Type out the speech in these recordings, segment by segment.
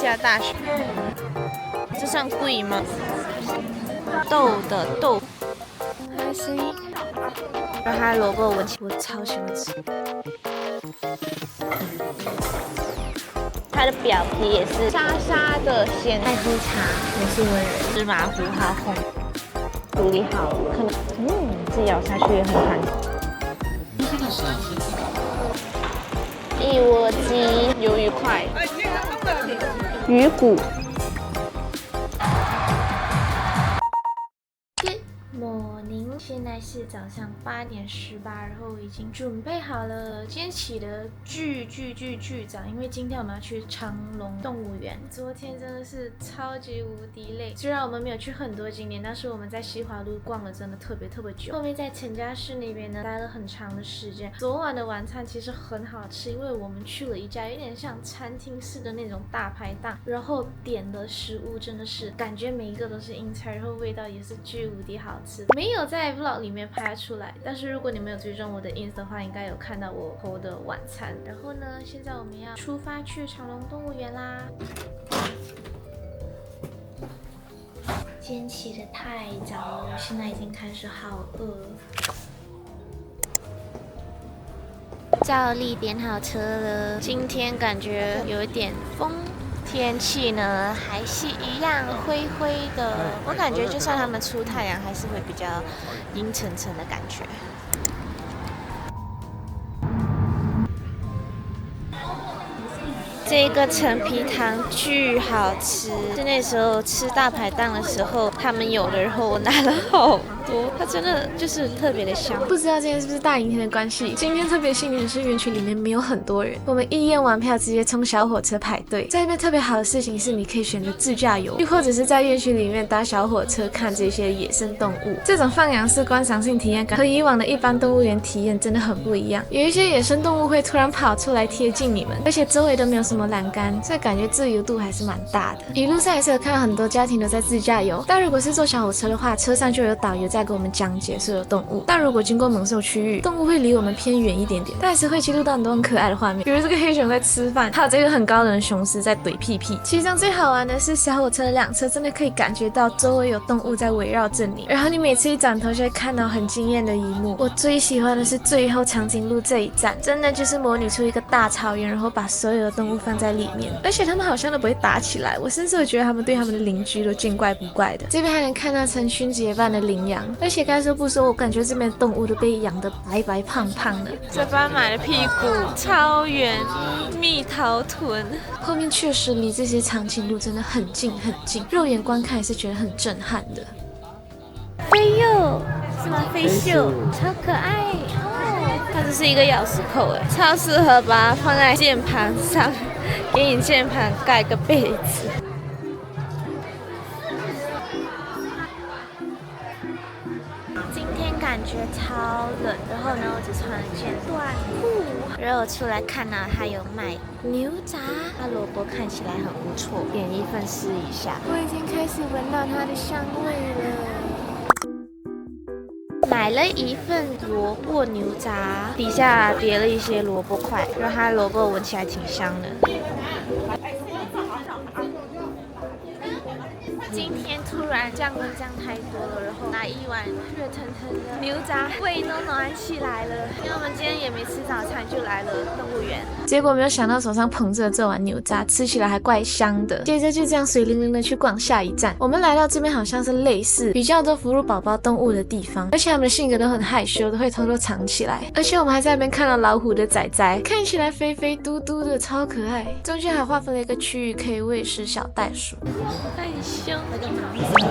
下大学。这算贵吗？豆的豆，还是然后它萝卜我超喜欢吃。它的表皮也是沙沙的鲜。爱喝茶，我是文人。芝麻糊好红，处理好，可能这咬下去也很弹。一窝鸡，鱿鱼块，鱼骨。morning， 现在是早上8点18，然后已经准备好了。今天起得巨早，因为今天我们要去长隆动物园。昨天真的是超级无敌累，虽然我们没有去很多景点，但是我们在西华路逛了真的特别久。后面在陈家市那边呢待了很长的时间。昨晚的晚餐其实很好吃，因为我们去了一家有点像餐厅式的那种大排档，然后点的食物真的是感觉每一个都是英菜，然后味道也是巨无敌好吃。没有在 vlog 里面拍出来，但是如果你没有追踪我的 ins 的话，应该有看到我 po 的晚餐。然后呢，现在我们要出发去长隆动物园啦。今天起得太早了，我现在已经开始好饿。照例点好车了，今天感觉有一点风。天气呢还是一样灰灰的，我感觉就算他们出太阳，还是会比较阴沉沉的感觉。这个陈皮糖巨好吃，是那时候吃大排档的时候他们有的，然后我拿了好多，它真的就是特别的香。不知道今天是不是大晴天的关系，今天特别幸运的是园区里面没有很多人，我们一验完票直接冲小火车排队。在这边特别好的事情是，你可以选择自驾游，又或者是在园区里面搭小火车看这些野生动物。这种放养式观赏性体验感和以往的一般动物园体验真的很不一样。有一些野生动物会突然跑出来贴近你们，而且周围都没有什么栏杆，所以感觉自由度还是蛮大的。一路上也是有看到很多家庭都在自驾游，但如果是坐小火车的话，车上就有导游在给我们讲解所有动物。但如果经过猛兽区域，动物会离我们偏远一点点，但还是会记录到很多很可爱的画面，比如这个黑熊在吃饭，还有这个很高的雄狮在怼屁屁。其中最好玩的是小火车两侧真的可以感觉到周围有动物在围绕着你，然后你每次一转头就会看到很惊艳的一幕。我最喜欢的是最后长颈鹿这一站，真的就是模拟出一个大草原，然后把所有的动物放在里面，而且他们好像都不会打起来，我甚至觉得他们对他们的邻居都见怪不怪的。这边还能看到成群结伴的羚羊，而且该说不说，我感觉这边的动物都被养得白白胖胖的。这班买的屁股超圆，蜜桃臀，后面确实离这些长颈鹿真的很近，肉眼观看也是觉得很震撼的。飞柚是吗？飞秀超可爱哦，它就是一个钥匙扣哎，超适合把它放在键盘上，给你键盘盖个被子。今天感觉超冷，然后呢，我只穿了件短裤，然后我出来看到它有卖牛杂，它萝卜看起来很不错，点一份试一下。我已经开始闻到它的香味了。买了一份萝卜牛杂，底下叠了一些萝卜块，然后它萝卜闻起来挺香的。今天突然降温降太多了，然后拿一碗热腾腾的牛杂，胃都暖起来了。因为我们今天也没吃早餐就来了动物园，结果没有想到手上捧着这碗牛杂，吃起来还怪香的。接着就这样水灵灵的去逛下一站。我们来到这边好像是类似比较多哺乳宝宝动物的地方，而且他们的性格都很害羞，都会偷偷藏起来。而且我们还在那边看到老虎的仔仔，看起来肥肥嘟嘟的，超可爱。中间还划分了一个区域可以喂食小袋鼠，害羞。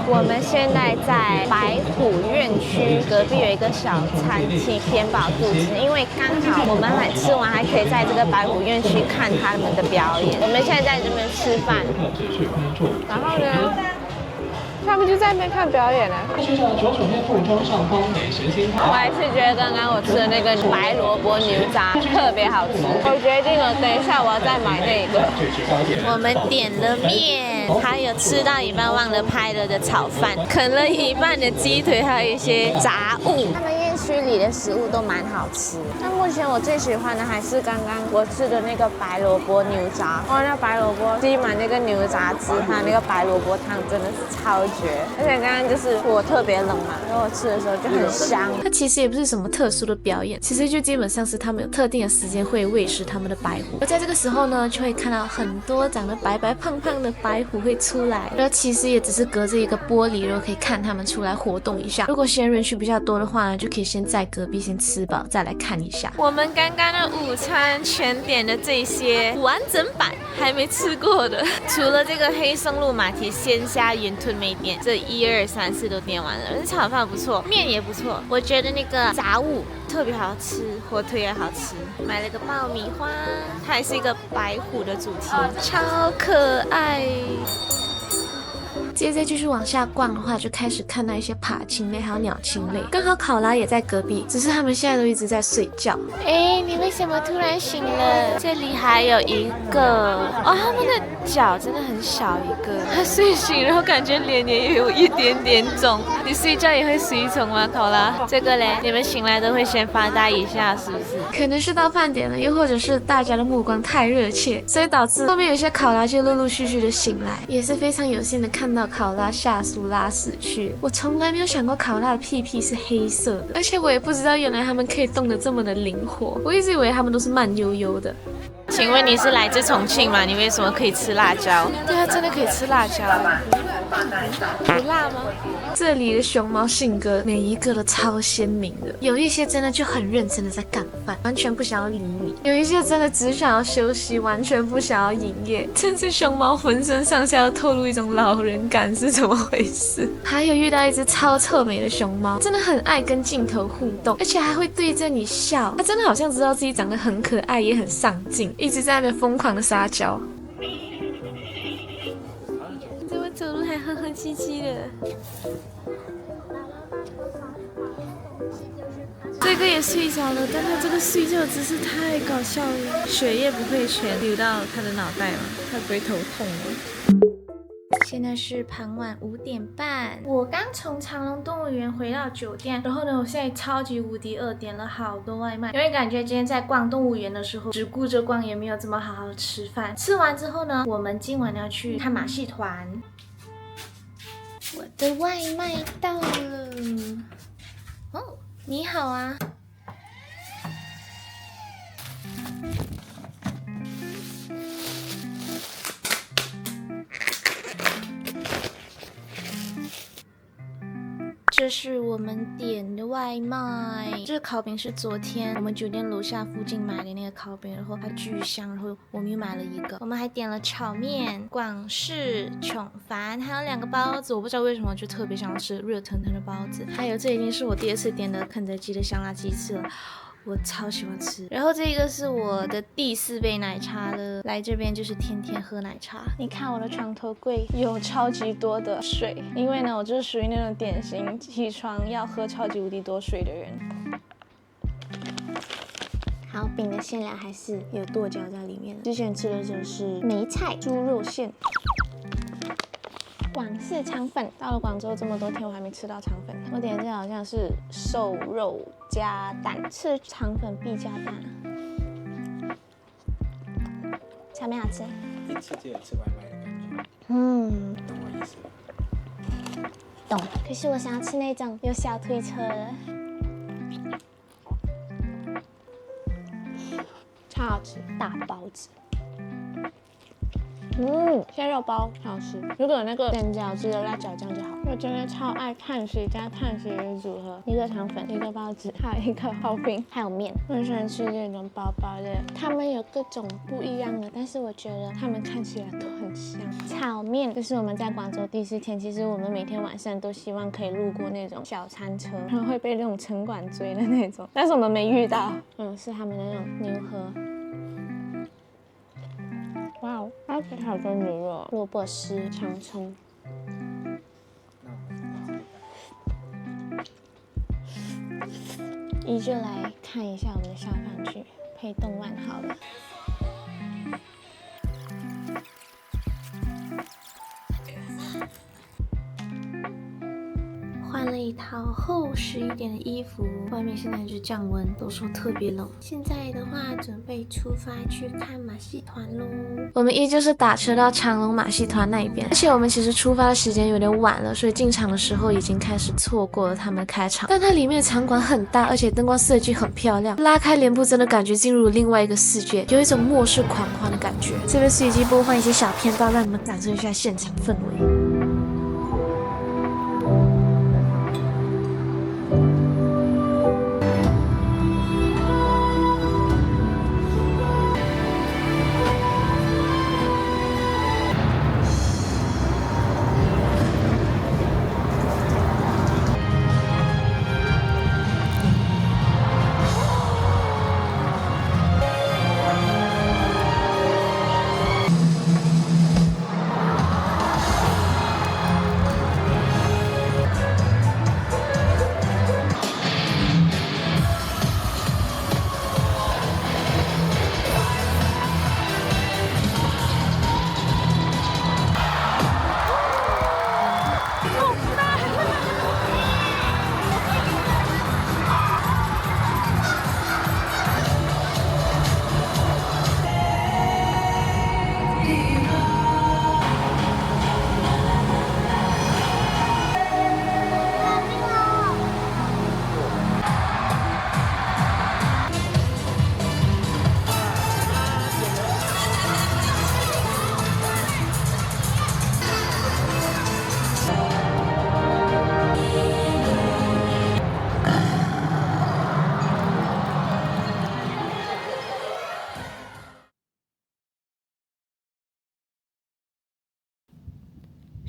我们现在在白虎院区隔壁有一个小餐厅填饱肚子，因为刚好我们还吃完还可以在这个白虎院区看他们的表演。我们现在在这边吃饭，然后呢，他们就在那边看表演了。我还是觉得刚刚我吃的那个白萝卜牛杂特别好吃，我决定了，等一下我要再买那个。我们点了面。面，还有吃到一半忘了拍了的炒饭，啃了一半的鸡腿，还有一些杂物。他们夜区里的食物都蛮好吃，但目前我最喜欢的还是刚刚我吃的那个白萝卜牛杂。哇，那白萝卜滴满那个牛杂汁，还有那个白萝卜汤，真的是超绝。而且刚刚就是我特别冷嘛，然后我吃的时候就很香。它其实也不是什么特殊的表演，其实就基本上是他们有特定的时间会喂食他们的白虎，而在这个时候呢，就会看到很多长得白白胖胖的白虎会出来，然后其实也只是隔着一个玻璃，然后可以看他们出来活动一下。如果嫌人群比较多的话呢，就可以先在隔壁先吃饱，再来看一下。我们刚刚的午餐全点的这些完整版还没吃过的，除了这个黑松露马蹄鲜虾云吞没点，这1、2、3、4都点完了。炒饭不错，面也不错，我觉得那个杂物特别好吃，火腿也好吃。买了个爆米花，它还是一个白虎的主题，超可爱。接着继续往下逛的话，就开始看到一些爬禽类还有鸟禽类。刚好考拉也在隔壁，只是他们现在都一直在睡觉。哎，你为什么突然醒了？这里还有一个哦，他们的脚真的很小一个。他睡醒然后感觉脸也有一点点肿。你睡觉也会水肿吗，考拉？这个嘞，你们醒来都会先发呆一下，是不是？可能是到饭点了，又或者是大家的目光太热切，所以导致后面有些考拉就陆陆续续的醒来，也是非常有幸的看到考拉下苏拉死去。我从来没有想过考拉的屁屁是黑色的，而且我也不知道原来他们可以动得这么的灵活，我一直以为他们都是慢悠悠的。请问你是来自重庆吗？你为什么可以吃辣椒？对啊，真的可以吃辣椒。不辣吗？这里的熊猫性格每一个都超鲜明的，有一些真的就很认真的在干饭，完全不想要理你；有一些真的只想要休息，完全不想要营业。这只熊猫浑身上下都透露一种老人感，是怎么回事？还有遇到一只超臭美的熊猫，真的很爱跟镜头互动，而且还会对着你笑。它真的好像知道自己长得很可爱，也很上进，一直在那边疯狂的撒娇。怎么走路还哼哼唧唧的？这个也睡着了，但他这个睡觉姿势太搞笑了，血液不会全流到他的脑袋吗？他不会头痛吗？现在是傍晚5点半，我刚从长隆动物园回到酒店，然后呢，我现在超级无敌饿，点了好多外卖，因为感觉今天在逛动物园的时候，只顾着逛，也没有这么好好吃饭。吃完之后呢，我们今晚要去看马戏团。我的外卖到了，哦，你好啊。这是我们点的外卖，这个烤饼是昨天我们酒店楼下附近买的那个烤饼，然后它巨香，然后我们又买了一个。我们还点了炒面、广式蛹饭，还有2个包子。我不知道为什么就特别想吃热腾腾的包子。还有这已经是我第2次点的肯德基的香辣鸡翅了。我超喜欢吃，然后这个是我的第4杯奶茶了，来这边就是天天喝奶茶。你看我的床头柜有超级多的水，因为呢，我就是属于那种典型起床要喝超级无敌多水的人。好，饼的馅料还是有剁椒在里面的。之前吃的就是梅菜猪肉馅。广式肠粉，到了广州这么多天，我还没吃到肠粉。我点的这好像是瘦肉加蛋，吃肠粉必加蛋啊。好没好吃？一吃就有吃外卖的感觉。懂我意思吗？懂。可是我想要吃那种有小推车的，超好吃，大包子。鲜肉包好吃，如果有那个点饺子的辣椒酱就好。我真的超爱碳水加碳水的组合，一个肠粉，一个包子，还有一个刨冰，还有面。我很喜欢吃这种包包的，它们有各种不一样的，但是我觉得它们看起来都很像。炒面，这是我们在广州第4天，其实我们每天晚上都希望可以路过那种小餐车，然后会被那种城管追的那种，但是我们没遇到。是他们的那种牛河。哇哦，它给好多牛肉，萝卜丝、洋葱。依旧来看一下我们的下饭剧，配动漫好了。了一套厚实一点的衣服，外面现在就是降温，都说特别冷。现在的话，准备出发去看马戏团喽。我们依旧是打车到长隆马戏团那一边，而且我们其实出发的时间有点晚了，所以进场的时候已经开始错过了他们的开场。但它里面的场馆很大，而且灯光设计很漂亮，拉开帘布真的感觉进入了另外一个世界，有一种末世狂欢的感觉。这边随机播放一些小片段，让你们感受一下现场氛围。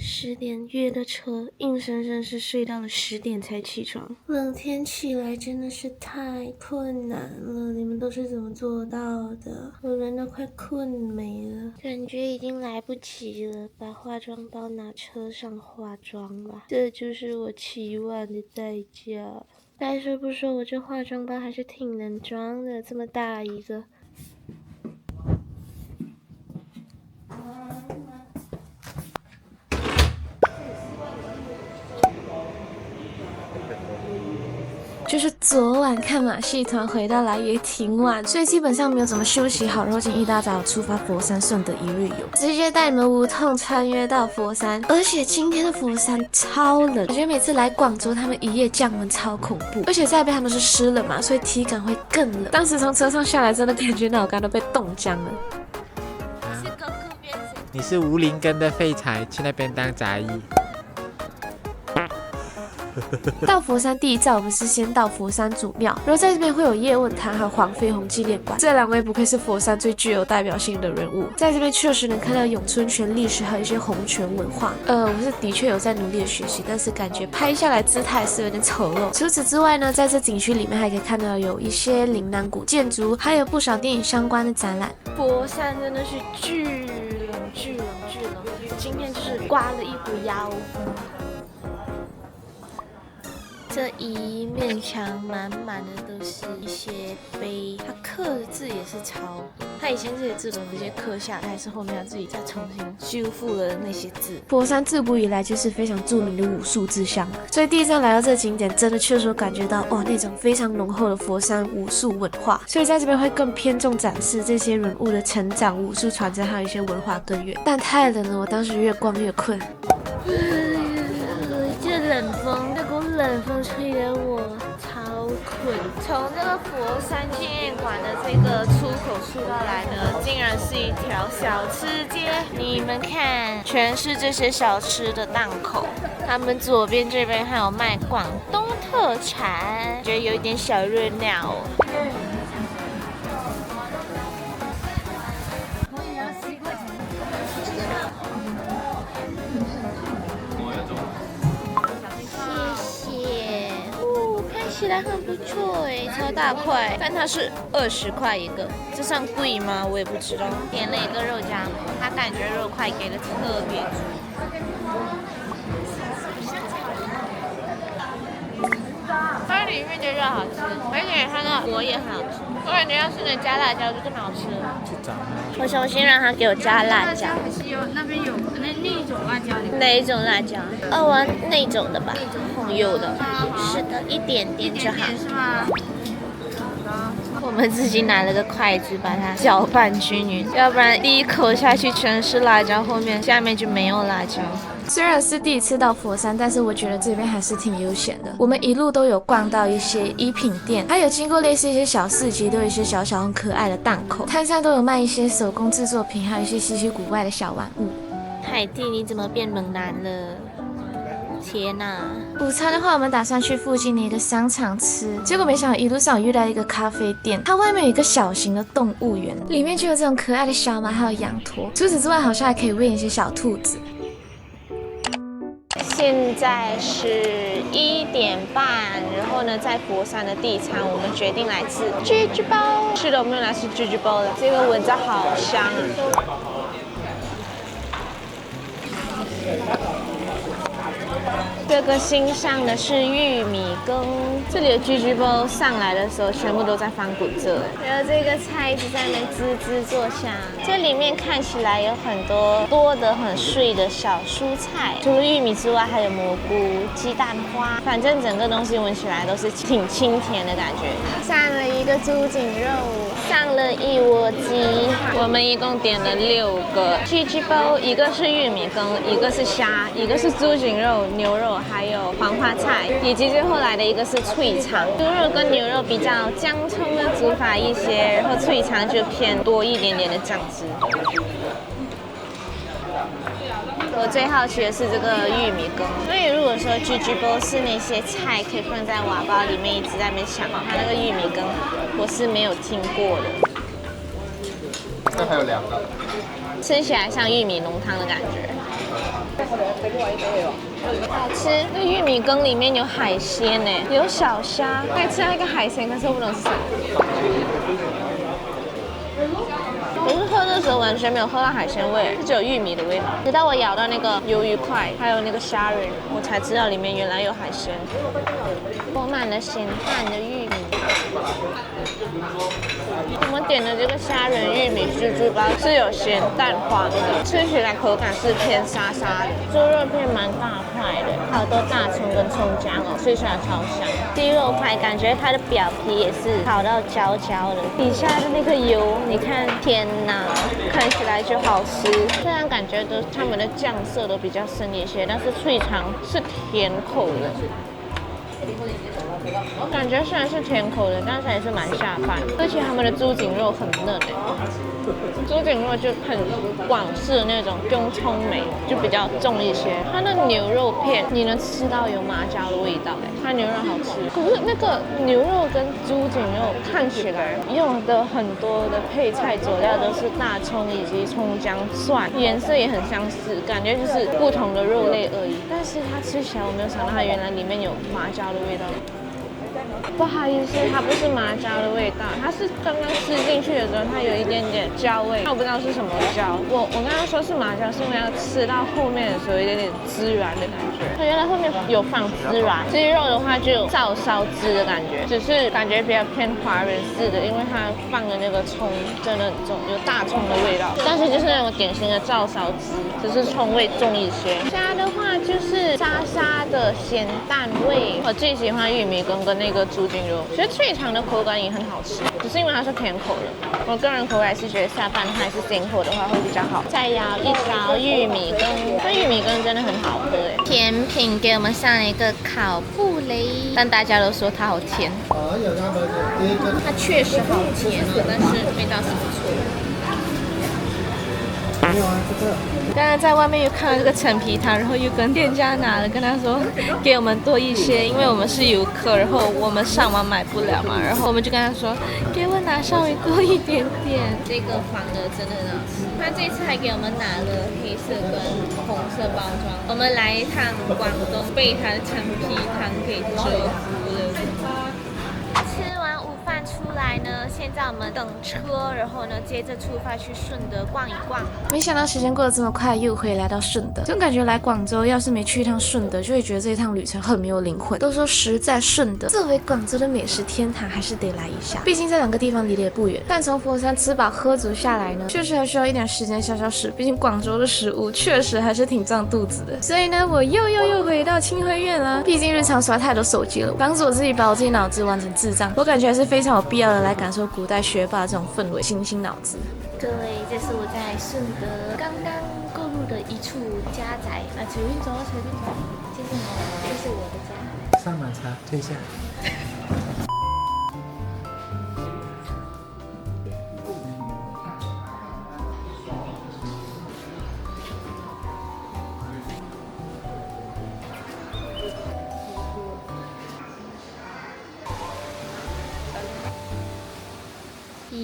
10点约的车，硬生生是睡到了10点才起床。冷天起来真的是太困难了，你们都是怎么做到的？我人都快困没了，感觉已经来不及了，把化妆包拿车上化妆吧。这就是我起晚的代价。该说不说，我这化妆包还是挺能装的，这么大一个。就是昨晚看马戏团回到来也挺晚，所以基本上没有怎么休息好，然后今天一大早出发佛山顺德一日游，直接带你们无痛穿越到佛山。而且今天的佛山超冷，我觉得每次来广州他们一夜降温超恐怖，而且在边他们是湿冷嘛，所以体感会更冷。当时从车上下来，真的感觉脑干都被冻僵了。你是无林根的废柴，去那边当杂役。到佛山第一站，我们是先到佛山祖庙，然后在这边会有叶问堂和黄飞鸿纪念馆，这2位不愧是佛山最具有代表性的人物，在这边确实能看到咏春拳历史还有一些洪拳文化。我是的确有在努力的学习，但是感觉拍下来姿态是有点丑陋。除此之外呢，在这景区里面还可以看到有一些岭南古建筑，还有不少电影相关的展览。佛山真的是巨冷，今天就是刮了一股妖风。这一面墙满满的都是一些碑，它刻的字也是超多。它以前这些字都直接刻下来，还是后面要自己再重新修复了那些字。佛山自古以来就是非常著名的武术之乡，所以第一站来到这景点，真的确实感觉到哇那种非常浓厚的佛山武术文化。所以在这边会更偏重展示这些人物的成长、武术传承，还有一些文化根源。但太冷了，我当时越逛越困。这冷风，这股冷风吹得我超困。从这个佛山纪念馆的这个出口出到来呢，竟然是一条小吃街。你们看，全是这些小吃的档口。他们左边这边还有卖广东特产，觉得有一点小热闹哦。起来很不错哎，超大块，但它是20块一个，这算贵吗？我也不知道。点了一个肉夹馍，它感觉肉块给的特别足。它里面的肉好吃，而且它的馍也很好吃。我感觉要是能加辣椒就更好吃了。我重新让它给我加辣椒。那边有那种辣椒，你可哪一种辣椒？我那种的吧，红油的。是的，一点点就好。是吗？我们自己拿了个筷子把它搅拌均匀，要不然第一口下去全是辣椒，后面下面就没有辣椒。虽然是第一次到佛山，但是我觉得这边还是挺悠闲的。我们一路都有逛到一些衣品店，还有经过类似一些小市集，都有一些小小很可爱的档口，摊上都有卖一些手工制作品，还有一些稀奇古怪的小玩物。海蒂，你怎么变猛男了？天哪！午餐的话，我们打算去附近的一个商场吃，结果没想到一路上遇到一个咖啡店，它外面有一个小型的动物园，里面就有这种可爱的小马，还有羊驼。除此之外，好像还可以喂一些小兔子。现在是1点半，然后呢，在佛山的地餐，我们决定来吃居居包。是的，我们又来吃居居包了，这个闻着好香啊！这个新上的是玉米羹，这里的居居包上来的时候全部都在翻滚着，还有这个菜一直在那边滋滋作响。这里面看起来有很多的很碎的小蔬菜，除了玉米之外，还有蘑菇、鸡蛋花，反正整个东西闻起来都是挺清甜的感觉。上了一个猪颈肉，上了一窝鸡，我们一共点了6个居居包，一个是玉米羹，一个是虾，一个是猪颈肉、牛肉。还有黄花菜，以及最后来的一个是脆肠。猪肉跟牛肉比较姜葱的煮法一些，然后脆肠就偏多一点点的酱汁。我最好奇的是这个玉米羹，所以如果说居居包是那些菜可以放在瓦包里面一直在那边抢，它那个玉米羹我是没有听过的。这还有2个，吃起来像玉米浓汤的感觉。好吃，那玉米羹里面有海鲜呢，有小虾，可以吃到一个海鲜，可是我不懂是什么。可是喝的时候完全没有喝到海鲜味，只有玉米的味道。直到我咬到那个鱿鱼块，还有那个虾仁，我才知道里面原来有海鲜。裹满了咸淡的玉米。我们点的这个虾仁玉米居居包是有咸蛋黄的，吃起来口感是偏沙沙的，猪肉片蛮大块的，好多大葱跟葱姜哦，吃起来超香。鸡肉排感觉它的表皮也是烤到焦焦的，底下的那个油，你看，天哪，看起来就好吃。虽然感觉都他们的酱色都比较深一些，但是脆肠是甜口的。感觉虽然是甜口的，但是也是蛮下饭，而且他们的猪颈肉很嫩诶，猪颈肉就很广式的那种用葱梅，就比较重一些。它的牛肉片你能吃到有麻椒的味道诶，它牛肉好吃，可是那个牛肉跟猪颈肉看起来用的很多的配菜佐料都是大葱以及葱姜蒜，颜色也很相似，感觉就是不同的肉类而已。但是它吃起来我没有想到它原来里面有麻椒的味道。不好意思，它不是麻椒的味道，它是刚刚吃进去的时候，它有一点点椒味，我不知道是什么椒。我刚刚说是麻椒，是因为要吃到后面的时候有一点点孜然的感觉。它原来后面有放孜然，鸡肉的话就有照烧汁的感觉，只是感觉比较偏华人式的，因为它放的那个葱真的很重，有大葱的味道。但是就是那种典型的照烧汁，只是葱味重一些。虾的话就是沙沙的咸蛋味，我最喜欢玉米羹跟那个猪颈肉，其实脆肠的口感也很好吃，只是因为它是甜口的。我个人口感是觉得下饭还是咸口的话会比较好。再舀一勺玉米羹，这玉米羹真的很好喝哎。甜品给我们上了一个烤布雷，但大家都说它好甜。它确实好甜哦，但是味道是不错的。刚刚在外面又看到这个陈皮汤，然后又跟店家拿了，跟他说给我们多一些，因为我们是游客，然后我们上网买不了嘛，然后我们就跟他说给我拿稍微多一点点。这个黄的真的很好吃，他这次还给我们拿了黑色跟红色包装，我们来一趟广东被他的陈皮汤给折服了。吃完午饭出来呢，现在在我们等车，然后呢，接着出发去顺德逛一逛。没想到时间过得这么快，又回来到顺德。总感觉来广州，要是没去一趟顺德，就会觉得这一趟旅程很没有灵魂。都说实在顺德作为广州的美食天堂，还是得来一下。毕竟这两个地方离得也不远。但从佛山吃饱喝足下来呢，确实还需要一点时间消消食。毕竟广州的食物确实还是挺胀肚子的。所以呢，我又回到清辉苑啦。毕竟日常刷太多手机了，帮助我自己把我自己脑子玩成智障。我感觉还是非常有必要的来感受古代学霸这种氛围，清清脑子。各位，这是我在顺德刚刚购入的一处家宅啊，随便走，随便走，这是我的家。上马茶，退下。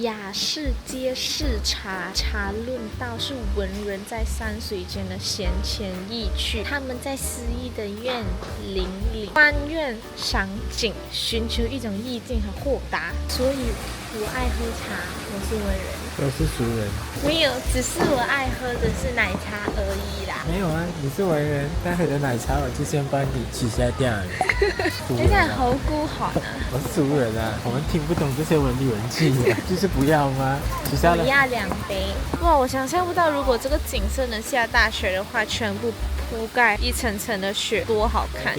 雅士街视察，茶论道是文人在山水间的闲情逸趣。他们在诗意的苑林里观苑赏景，寻求一种意境和豁达。所以我爱喝茶，我是文人。我是俗人。没有，只是我爱喝的是奶茶而已啦。没有啊，你是文人，待会的奶茶我就先帮你取消掉了。你在好孤寒啊！我是俗人啊，我们听不懂这些文理文气的，就是不要吗？取消了。我要2杯。哇，我想象不到，如果这个景色能下大雪的话，全部铺盖一层层的雪，多好看！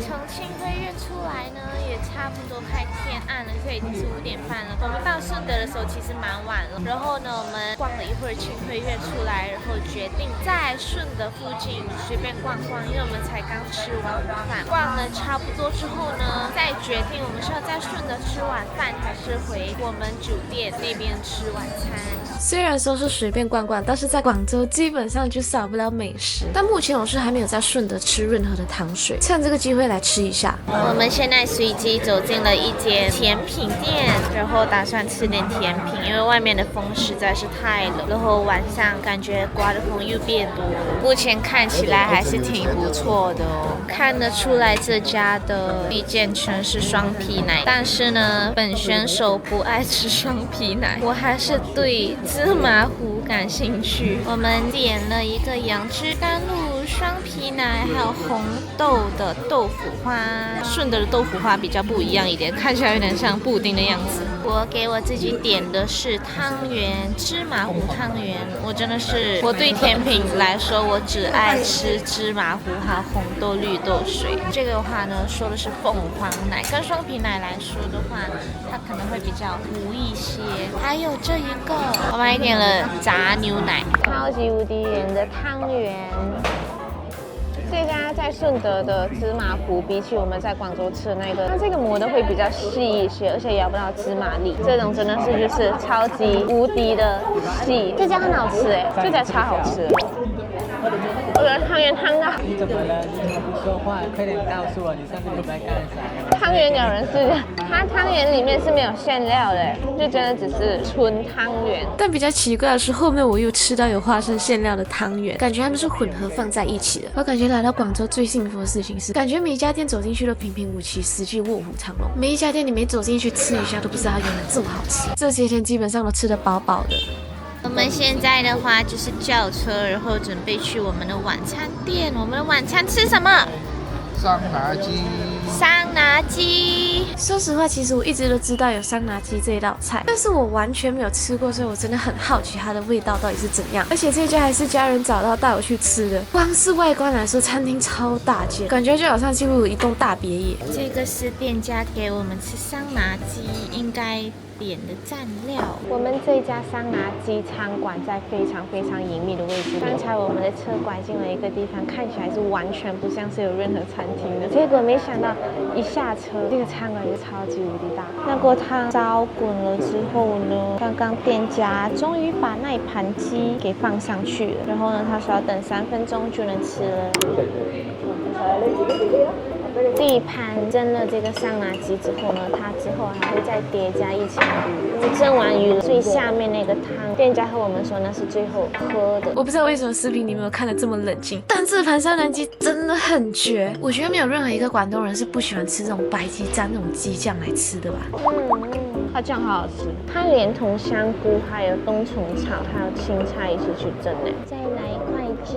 从清辉苑出来呢，也差不多快天暗了，所以已经是5点半了。我们到顺德的时候其实蛮晚了，然后呢，我们逛了一会儿清辉苑出来，然后决定在顺德附近随便逛逛，因为我们才刚吃完午饭。逛了差不多之后呢，再决定我们是要在顺德吃晚饭，还是回我们酒店那边吃晚餐。虽然说是随便逛逛，但是在广州基本上就少不了美食。但目前我是还没有在顺德吃任何的糖水，趁这个机会来吃一下。我们现在随机走进了一间甜品店，然后打算吃点甜品，因为外面的风实在是太冷，然后晚上感觉刮的风又变多。目前看起来还是挺不错的哦，看得出来这家的推荐全是双皮奶，但是呢，本选手不爱吃双皮奶，我还是对芝麻糊感兴趣。我们点了一个杨枝甘露双皮奶，还有红豆的豆腐花。顺德的豆腐花比较不一样一点，看起来有点像布丁的样子。我给我自己点的是汤圆，芝麻糊汤圆。我真的是，我对甜品来说，我只爱吃芝麻糊和红豆绿豆水。这个的话呢，说的是凤凰奶，跟双皮奶来说的话，它可能会比较糊一些。还有这一个，我们还点了炸牛奶，超级无敌圆的汤圆。这家在顺德的芝麻糊，比起我们在广州吃的那个，它这个磨的会比较细一些，而且咬不到芝麻粒。这种真的是就是超级无敌的细。这家很好吃哎，这家超好吃。我觉得汤圆汤到。你怎么了？你怎么不说话？快点告诉我，你上个礼拜干啥？汤圆咬人是它汤圆里面是没有馅料的，就真的只是纯汤圆。但比较奇怪的是，后面我又吃到有花生馅料的汤圆，感觉他们是混合放在一起的。我感觉来到广州最幸福的事情是，感觉每一家店走进去都平平无奇，实际卧虎藏龙。每一家店你没走进去吃一下，都不知道它原来这么好吃。这些天基本上都吃得饱饱的。我们现在的话就是叫车，然后准备去我们的晚餐店。我们的晚餐吃什么？桑拿鸡。桑拿鸡。说实话，其实我一直都知道有桑拿鸡这一道菜，但是我完全没有吃过，所以我真的很好奇它的味道到底是怎样。而且这家还是家人找到带我去吃的，光是外观来说，餐厅超大间，感觉就好像进入了一栋大别野。这个是店家给我们吃桑拿鸡应该点的蘸料。我们这家桑拿鸡餐馆在非常非常隐秘的位置。刚才我们的车拐进了一个地方，看起来是完全不像是有任何餐厅的。结果没想到一下车，这个餐馆就超级无敌大。那锅汤烧滚了之后呢，刚刚店家终于把那一盘鸡给放上去了。然后呢，他说要等3分钟就能吃了。第一盘蒸了这个桑拿鸡之后呢，它之后还会再叠加一层鱼。蒸完鱼了，最下面那个汤，店家和我们说那是最后喝的。我不知道为什么视频你们有看得这么冷静，但这盘山南鸡真的很绝。我觉得没有任何一个广东人是不喜欢吃这种白鸡沾那种鸡酱来吃的吧。它酱好好吃，它连同香菇、还有冬虫草、还有青菜一起去蒸呢。再来一块鸡，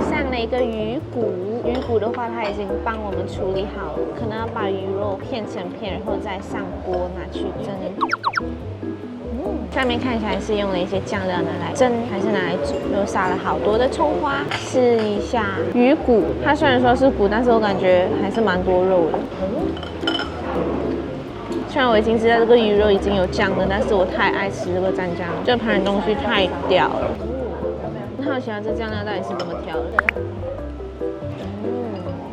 上了一个鱼骨。鱼骨的话，它已经帮我们处理好了，可能要把鱼肉片成片，然后再上锅拿去蒸。上面看起来是用了一些酱料拿来蒸，还是拿来煮，又撒了好多的葱花。试一下鱼骨，它虽然说是骨，但是我感觉还是蛮多肉的。虽然我已经知道这个鱼肉已经有酱了，但是我太爱吃这个蘸酱，这盘东西太屌了。很好奇这酱料到底是怎么调的。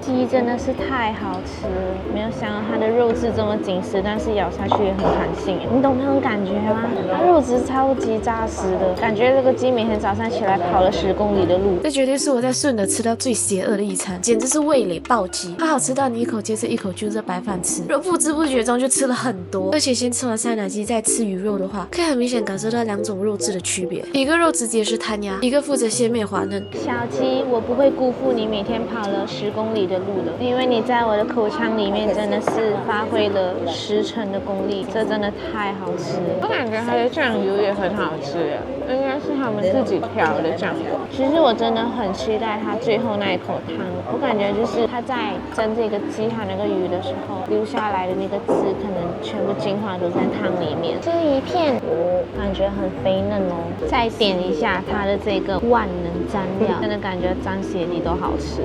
鸡真的是太好吃了，没有想到它的肉质这么紧实，但是咬下去也很弹性，你懂那种感觉吗？它肉质超级扎实的，感觉这个鸡每天早上起来跑了10公里的路。这绝对是我在顺德吃到最邪恶的一餐，简直是味蕾暴击。它好吃到你一口接着一口就着白饭吃，不知不觉中就吃了很多。而且先吃完山奶鸡再吃鱼肉的话，可以很明显感受到2种肉质的区别，一个肉质直接是弹牙，一个负责鲜美滑嫩。小鸡，我不会辜负你每天跑了10公里的路的，因为你在我的口腔里面真的是发挥了10成的功力，这真的太好吃了。我感觉它的酱油也很好吃耶，应该是他们自己调的酱油。其实我真的很期待它最后那一口汤，我感觉就是它在蒸这个鸡和那个鱼的时候留下来的那个汁，可能全部精华都在汤里面。这一片感觉很肥嫩哦，再点一下它的这个万能蘸料，真的感觉沾血滴都好吃。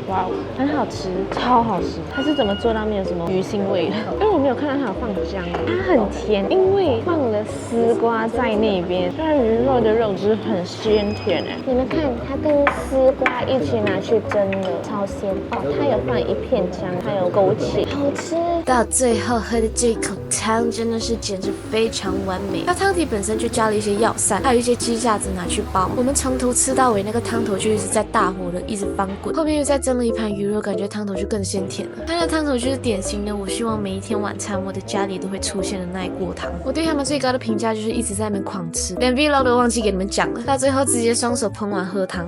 哇，很好吃，超好吃！它是怎么做到没有什么鱼腥味的？因为我没有看到它有放姜，它很甜，因为放了丝瓜在那边，它鱼肉的肉汁很鲜甜哎。你们看，它跟丝瓜一起拿去蒸的，超鲜哦。它有放一片姜，还有枸杞，好吃。到最后喝的这一口汤真的是简直非常完美，它汤底本身就加了一些药膳，还有一些鸡架子拿去包。我们从头吃到尾，那个汤头就一直在大火的一直翻滚，后面又再蒸了一盘鱼肉，感觉汤头就更鲜甜了。它的汤头就是典型的，我希望每一天晚餐我的家里都会出现的那一锅汤。我对他们最高的评价就是一直在那边狂吃，连 vlog 都忘记给你们讲了，到最后直接双手捧碗喝汤。